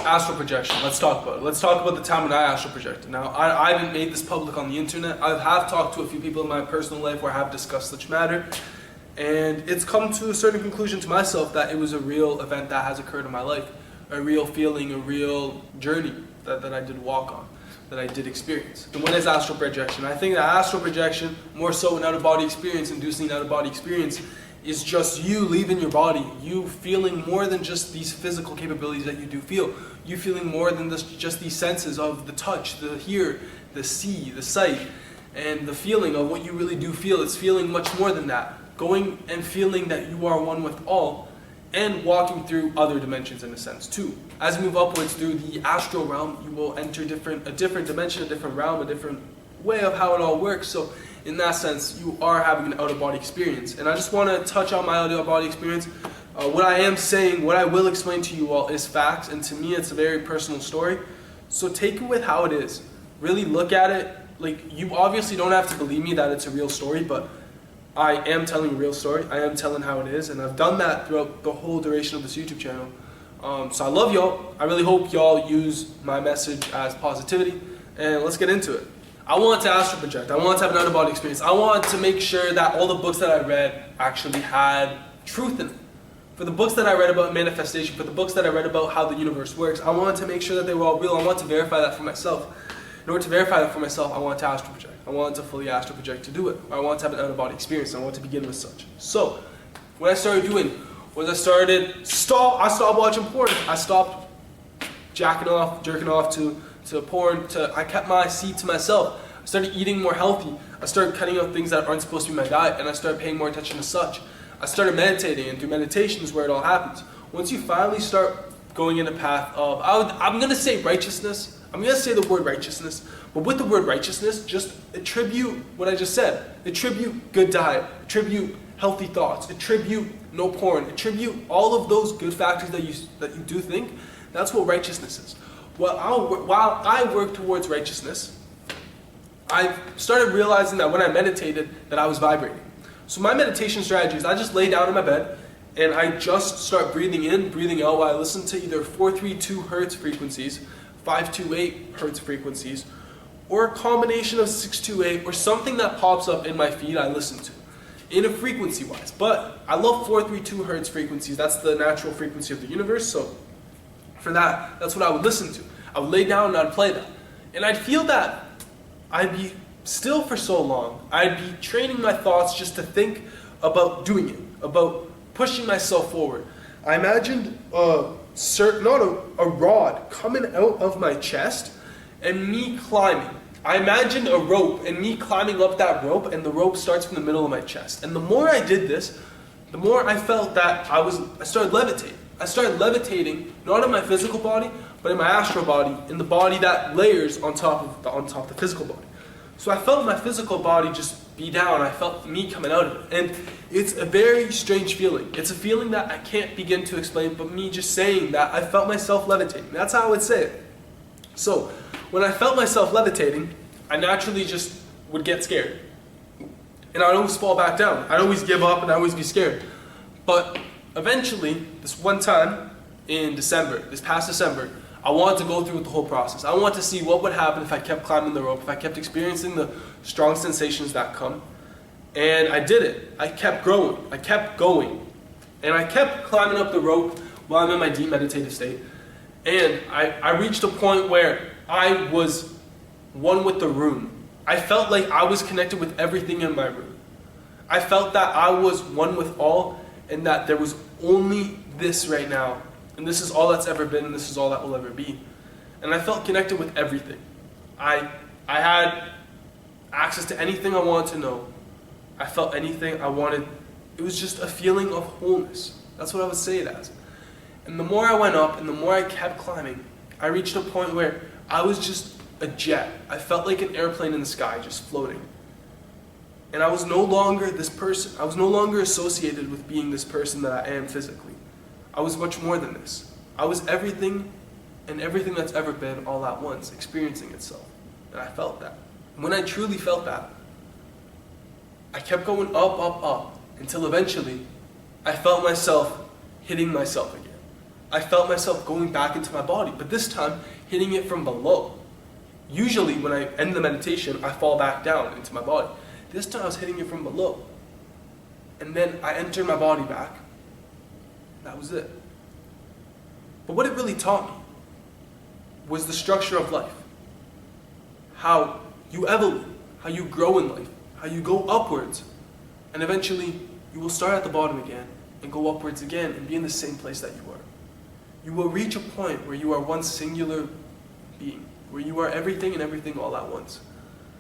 astral projection. Let's talk about it. Let's talk about the time when I astral projected. Now, I haven't made this public on the internet. I have talked to a few people in my personal life where I have discussed such matter, and it's come to a certain conclusion to myself that it was a real event that has occurred in my life, a real feeling, a real journey that I did walk on, that I did experience. And what is astral projection? I think that astral projection, more so an out-of-body experience, inducing an out-of-body experience, is just you leaving your body, you feeling more than just these physical capabilities that you do feel. You feeling more than just these senses of the touch, the hear, the see, the sight, and the feeling of what you really do feel. It's feeling much more than that. Going and feeling that you are one with all, and walking through other dimensions in a sense too. As you move upwards through the astral realm, you will enter a different dimension, a different realm, a different way of how it all works. So in that sense, you are having an out-of-body experience. And I just want to touch on my out-of-body experience. What I am saying, what I will explain to you all is facts, and to me it's a very personal story. So take it with how it is. Really look at it. Like, you obviously don't have to believe me that it's a real story, but I am telling a real story. I am telling how it is, and I've done that throughout the whole duration of this YouTube channel. So I love y'all. I really hope y'all use my message as positivity, and let's get into it. I want to astral project. I want to have an out-of-body experience. I want to make sure that all the books that I read actually had truth in it. For the books that I read about manifestation, for the books that I read about how the universe works, I wanted to make sure that they were all real. I want to verify that for myself. In order to verify that for myself, I want to astral project. I wanted to fully astral project to do it. I want to have an out-of-body experience, and I want to begin with such. So, what I started doing was I stopped watching porn. I stopped jerking off to porn. I kept my seed to myself. I started eating more healthy. I started cutting out things that aren't supposed to be in my diet, and I started paying more attention to such. I started meditating, and through meditation is where it all happens. Once you finally start going in a path of, I'm going to say righteousness. I'm going to say the word righteousness, but with the word righteousness, just attribute what I just said. Attribute good diet. Attribute healthy thoughts. Attribute no porn. Attribute all of those good factors that you do think. That's what righteousness is. While I work towards righteousness, I started realizing that when I meditated, that I was vibrating. So my meditation strategy is I just lay down in my bed, and I just start breathing in, breathing out while I listen to either 432 hertz frequencies, 528 hertz frequencies, or a combination of 628, or something that pops up in my feed I listen to, in a frequency-wise. But I love 432 hertz frequencies. That's the natural frequency of the universe, so for that, that's what I would listen to. I would lay down and I'd play that. And I'd feel that I'd be still for so long. I'd be training my thoughts just to think about doing it, about pushing myself forward. I imagined a rod coming out of my chest and me climbing. I imagined a rope and me climbing up that rope, and the rope starts from the middle of my chest. And the more I did this, the more I felt that I started levitating. I started levitating, not in my physical body, but in my astral body, in the body that layers on top of the physical body. So I felt my physical body just be down. I felt me coming out of it. And it's a very strange feeling. It's a feeling that I can't begin to explain, but me just saying that I felt myself levitating. That's how I would say it. So when I felt myself levitating, I naturally just would get scared. And I'd always fall back down. I'd always give up and I'd always be scared. But eventually, this one time in December, this past December, I wanted to go through with the whole process. I wanted to see what would happen if I kept climbing the rope, if I kept experiencing the strong sensations that come. And I did it. I kept growing. I kept going. And I kept climbing up the rope while I'm in my deep meditative state. And I reached a point where I was one with the room. I felt like I was connected with everything in my room. I felt that I was one with all, and that there was only this right now. And this is all that's ever been, and this is all that will ever be. And I felt connected with everything. I had access to anything I wanted to know. I felt anything I wanted. It was just a feeling of wholeness. That's what I would say it as. And the more I went up and the more I kept climbing, I reached a point where I was just a jet. I felt like an airplane in the sky, just floating. And I was no longer this person. I was no longer associated with being this person that I am physically. I was much more than this. I was everything and everything that's ever been all at once, experiencing itself. And I felt that. When I truly felt that, I kept going up, up, up, until eventually I felt myself hitting myself again. I felt myself going back into my body, but this time hitting it from below. Usually when I end the meditation, I fall back down into my body. This time I was hitting it from below. And then I entered my body back. That was it. But what it really taught me was the structure of life. How you evolve, how you grow in life, how you go upwards. And eventually you will start at the bottom again and go upwards again and be in the same place that you were. You will reach a point where you are one singular being, where you are everything and everything all at once.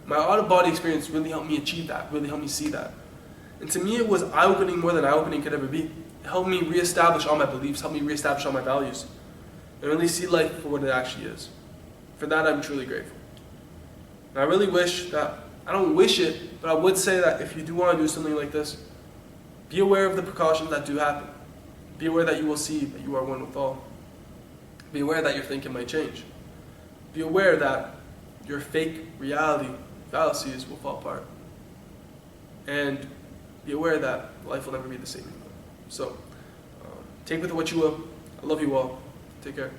My out-of-body experience really helped me achieve that, really helped me see that. And to me it was eye-opening more than eye-opening could ever be. It helped me reestablish all my beliefs, helped me reestablish all my values, and really see life for what it actually is. For that I'm truly grateful. And I really wish that, I don't wish it, but I would say that if you do want to do something like this, be aware of the precautions that do happen. Be aware that you will see that you are one with all. Be aware that your thinking might change. Be aware that your fake reality fallacies will fall apart. And be aware that life will never be the same anymore. So, take with it what you will. I love you all. Take care.